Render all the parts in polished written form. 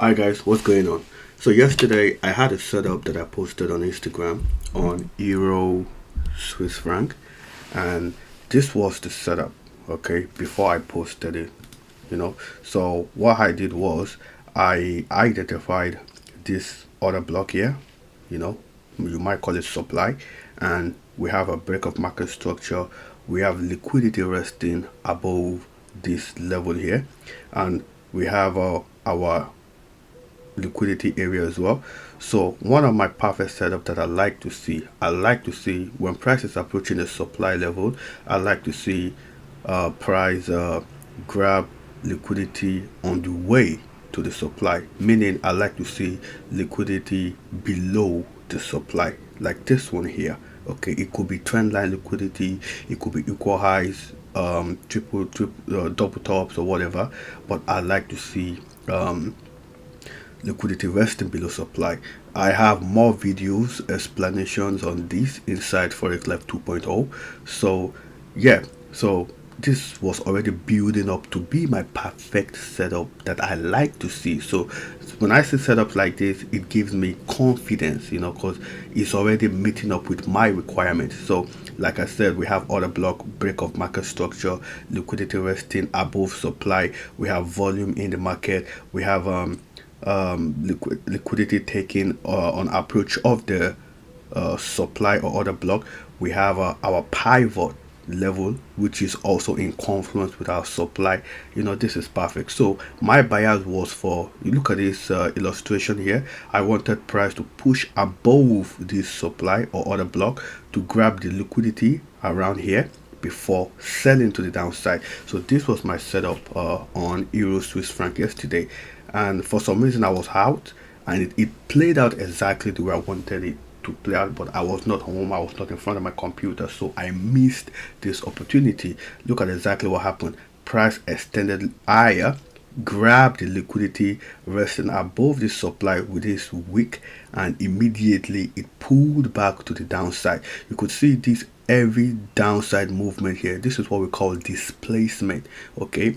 Hi guys, what's going on? So yesterday I had a setup that I posted on Instagram on Euro Swiss franc, and this was the setup. Okay, before I posted it, you know. So what I did was I identified this other block here, you know, you might call it supply, and we have a break of market structure. We have liquidity resting above this level here, and we have our liquidity area as well. So one of my perfect setup that I like to see when price is approaching the supply level, I like to see price grab liquidity on the way to the supply. Meaning I like to see liquidity below the supply, like this one here. Okay, it could be trend line liquidity, it could be equal highs, triple, double tops or whatever. But I like to see liquidity resting below supply. I have more videos, explanations on this inside Forex Live 2.0. So, yeah, so this was already building up to be my perfect setup that I like to see. So, when I see setups like this, it gives me confidence, because it's already meeting up with my requirements. So, like I said, we have order block, break of market structure, liquidity resting above supply. We have volume in the market. We have liquidity taking on approach of the supply or order block. We have our pivot level, which is also in confluence with our supply. This is perfect. So my bias was for, you look at this illustration here, I wanted price to push above this supply or order block to grab the liquidity around here before selling to the downside. So this was my setup on Euro Swiss franc yesterday, and for some reason I was out, and it played out exactly the way I wanted it to play out. But I was not home, I was not in front of my computer, so I missed this opportunity. Look at exactly what happened. Price extended higher, grabbed the liquidity resting above the supply with this wick, and immediately it pulled back to the downside. You could see this every downside movement here. This is what we call displacement. Okay,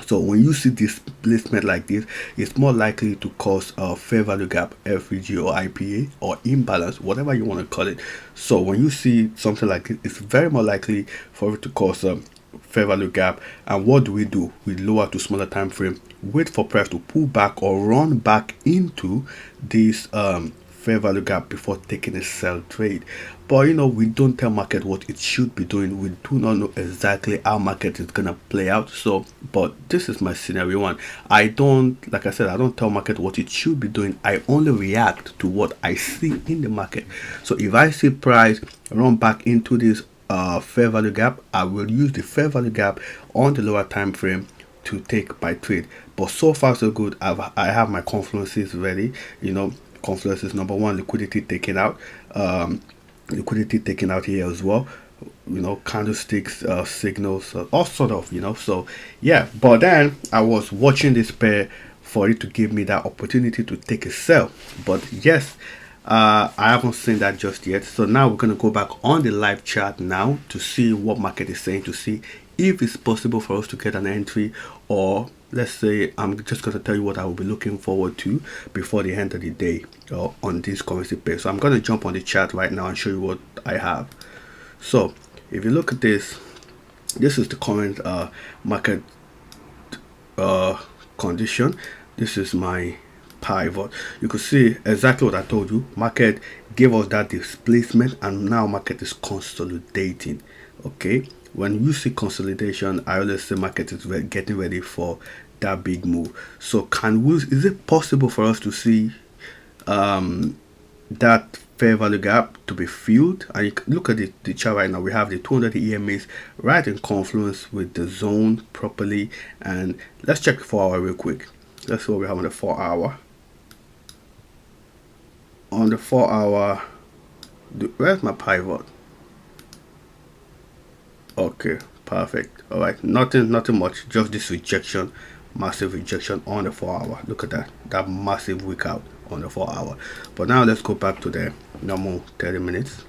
so when you see displacement like this, it's more likely to cause a fair value gap, FVG or IPA or imbalance, whatever you want to call it. So when you see something like this, it's very more likely for it to cause a fair value gap. And what do? We lower to smaller time frame, wait for price to pull back or run back into this fair value gap before taking a sell trade. But we don't tell market what it should be doing. We do not know exactly how market is gonna play out. So, but this is my scenario one. I don't, like I said, I don't tell market what it should be doing. I only react to what I see in the market. So if I see price run back into this fair value gap, I will use the fair value gap on the lower time frame to take my trade. But so far so good. I have my confluences ready. Confluences number one, liquidity taken out, liquidity taken out here as well. Candlesticks, signals, all sort of. So yeah. But then I was watching this pair for it to give me that opportunity to take a sell. But yes, I haven't seen that just yet. So now we're gonna go back on the live chart now to see what market is saying, to see if it's possible for us to get an entry, or let's say I'm just gonna tell you what I will be looking forward to before the end of the day on this currency pair. So I'm gonna jump on the chart right now and show you what I have. So if you look at this is the current market condition. This is my pivot. You could see exactly what I told you. Market gave us that displacement, and now market is consolidating. Okay, when you see consolidation, I always say market is getting ready for that big move. So is it possible for us to see that fair value gap to be filled? And you can look at the chart right now. We have the 200 EMAs right in confluence with the zone properly. And let's check the 4 hour real quick. Let's see what we have on the 4 hour. On the 4 hour, where's my pivot? Okay, perfect. All right, nothing much, just this rejection, massive rejection on the 4 hour. Look at that massive wick out on the 4 hour. But now let's go back to the normal 30 minutes.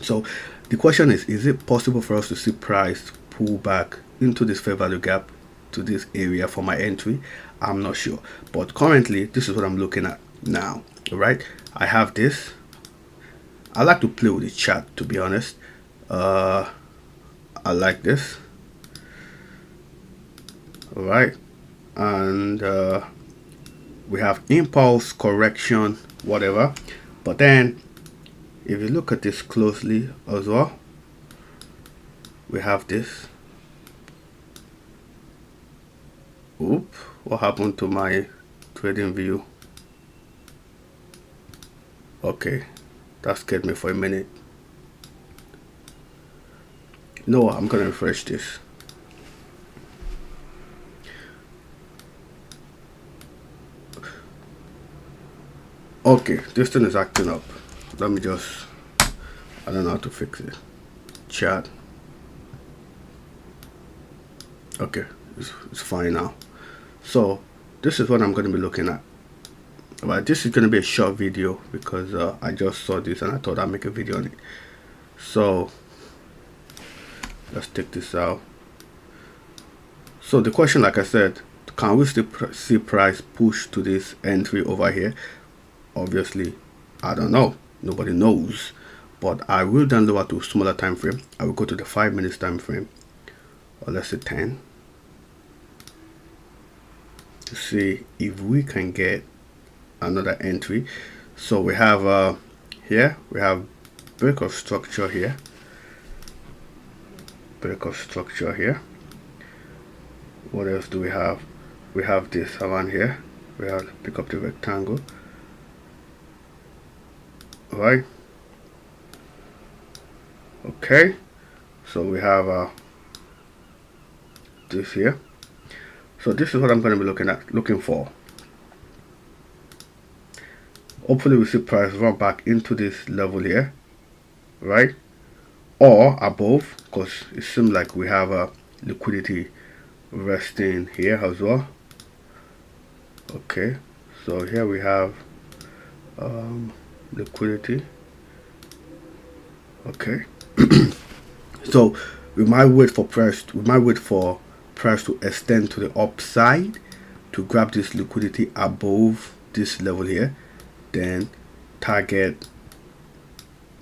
So the question is it possible for us to see price pull back into this fair value gap to this area for my entry. I'm not sure, but currently this is what I'm looking at now. All right, I have this. I like to play with the chart, to be honest. I like this. All right, and we have impulse correction, whatever. But then if you look at this closely as well, we have this. Oop, what happened to my trading view? Okay, that scared me for a minute. No, I'm gonna refresh this. Okay, this thing is acting up. Let me just, I don't know how to fix it. Chat. Okay, it's fine now. So this is what I'm going to be looking at. Right, this is going to be a short video because I just saw this and I thought I'd make a video on it. So let's take this out. So the question, like I said, can we still see price push to this entry over here? Obviously, I don't know. Nobody knows. But I will then lower to smaller time frame. I will go to the 5 minutes time frame, or let's say 10, to see if we can get another entry. So we have here we have break of structure here, break of structure here. What else do we have? We have this around here. We have to pick up the rectangle. All right, okay, so we have this here. So this is what I'm going to be looking for. Hopefully we see price run back into this level here, right, or above, because it seems like we have a liquidity resting here as well. Okay, so here we have liquidity. Okay, so we might wait for price to extend to the upside to grab this liquidity above this level here, then target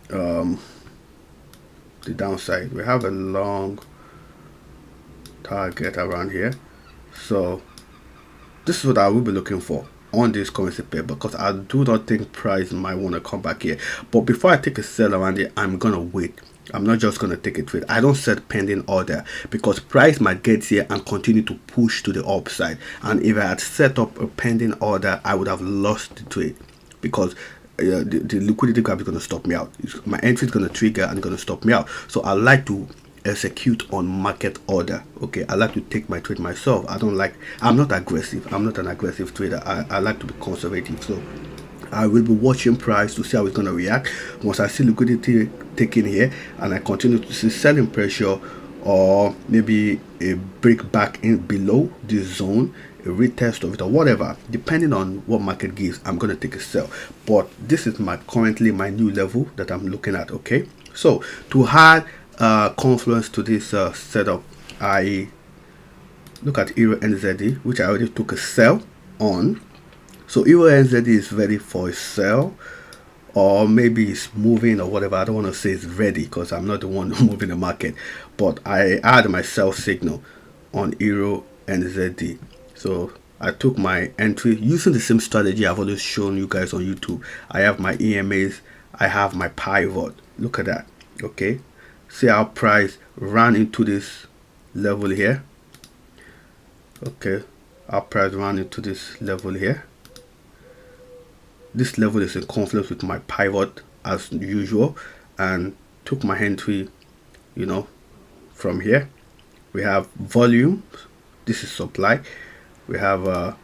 the downside. We have a long target around here, so this is what I will be looking for on this currency pair, because I do not think price might want to come back here. But before I take a sell around here, I'm gonna wait. I'm not just gonna take a trade. I don't set pending order because price might get here and continue to push to the upside, and if I had set up a pending order, I would have lost the trade because the liquidity grab is going to stop me out. My entry is going to trigger and going to stop me out. So I like to execute on market order. Okay, I like to take my trade myself. I'm not aggressive. I'm not an aggressive trader. I like to be conservative. So I will be watching price to see how it's going to react. Once I see liquidity taking here and I continue to see selling pressure, or maybe a break back in below this zone, a retest of it, or whatever, depending on what market gives, I'm going to take a sell. But this is currently my new level that I'm looking at. Okay, so to add confluence to this setup, I look at Euro NZD, which I already took a sell on. So Euro NZD is ready for a sell, or maybe it's moving or whatever. I don't want to say it's ready because I'm not the one moving the market, but I add my sell signal on Euro NZD. So I took my entry using the same strategy I've always shown you guys on YouTube. I have my EMAs, I have my pivot. Look at that. Okay, see how price ran into this level here. Okay, our price ran into this level here. This level is in conflict with my pivot as usual, and took my entry, from here. We have volume, this is supply. We have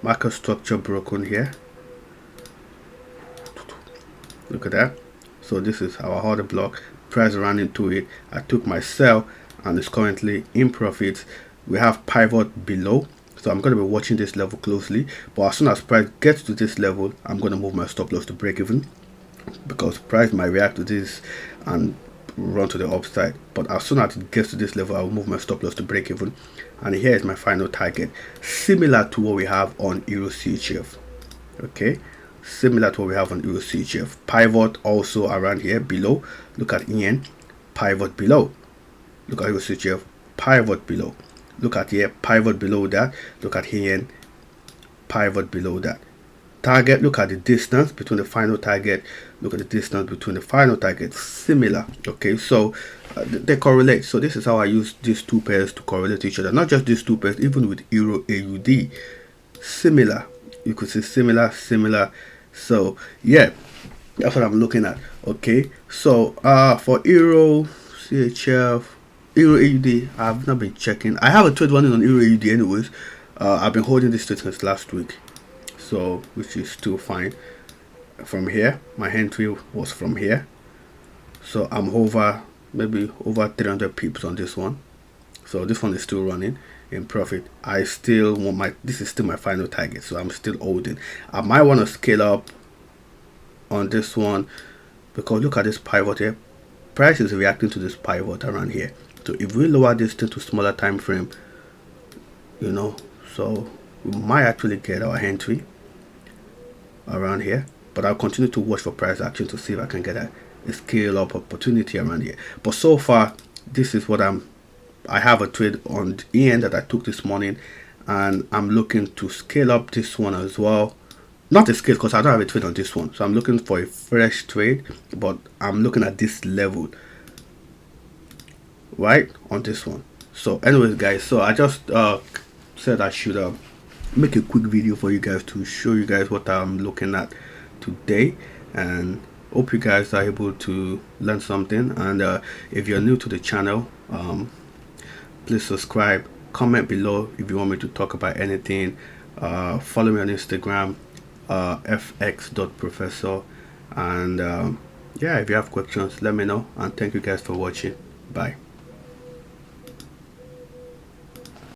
market structure broken here. Look at that. So this is our order block. Price ran into it. I took my sell and it's currently in profit. We have pivot below, so I'm going to be watching this level closely. But as soon as price gets to this level, I'm going to move my stop loss to break even, because price might react to this and run to the upside, but as soon as it gets to this level, I'll move my stop loss to break even. And here is my final target, similar to what we have on Euro CHF. Okay, similar to what we have on Euro CHF. Pivot also around here below. Look at EN, pivot below. Look at Euro CHF, pivot below. Look at here, pivot below that. Look at EN, pivot below that. Target, look at the distance between the final target, look at the distance between the final target, similar. Okay, so they correlate. So this is how I use these two pairs to correlate each other. Not just these two pairs, even with Euro AUD, similar. You could see similar. So yeah, that's what I'm looking at. Okay, so for Euro CHF, Euro AUD, I've not been checking. I have a trade running on Euro AUD anyways. I've been holding this trade since last week, so which is still fine. From here, my entry was from here, so I'm maybe over 300 pips on this one. So this one is still running in profit. I still want this is still my final target, so I'm still holding. I might want to scale up on this one because look at this pivot here. Price is reacting to this pivot around here. So if we lower this to smaller time frame, you know, so we might actually get our entry around here, but I'll continue to watch for price action to see if I can get a scale up opportunity around here. But so far, this is what I have a trade on the EN that I took this morning, and I'm looking to scale up this one as well. Not a scale because I don't have a trade on this one, so I'm looking for a fresh trade, but I'm looking at this level right on this one. So anyways guys, so I just said I should make a quick video for you guys to show you guys what I'm looking at today, and hope you guys are able to learn something. And if you're new to the channel, please subscribe, comment below if you want me to talk about anything. Follow me on Instagram, fx.professor, and yeah, if you have questions, let me know. And thank you guys for watching. Bye.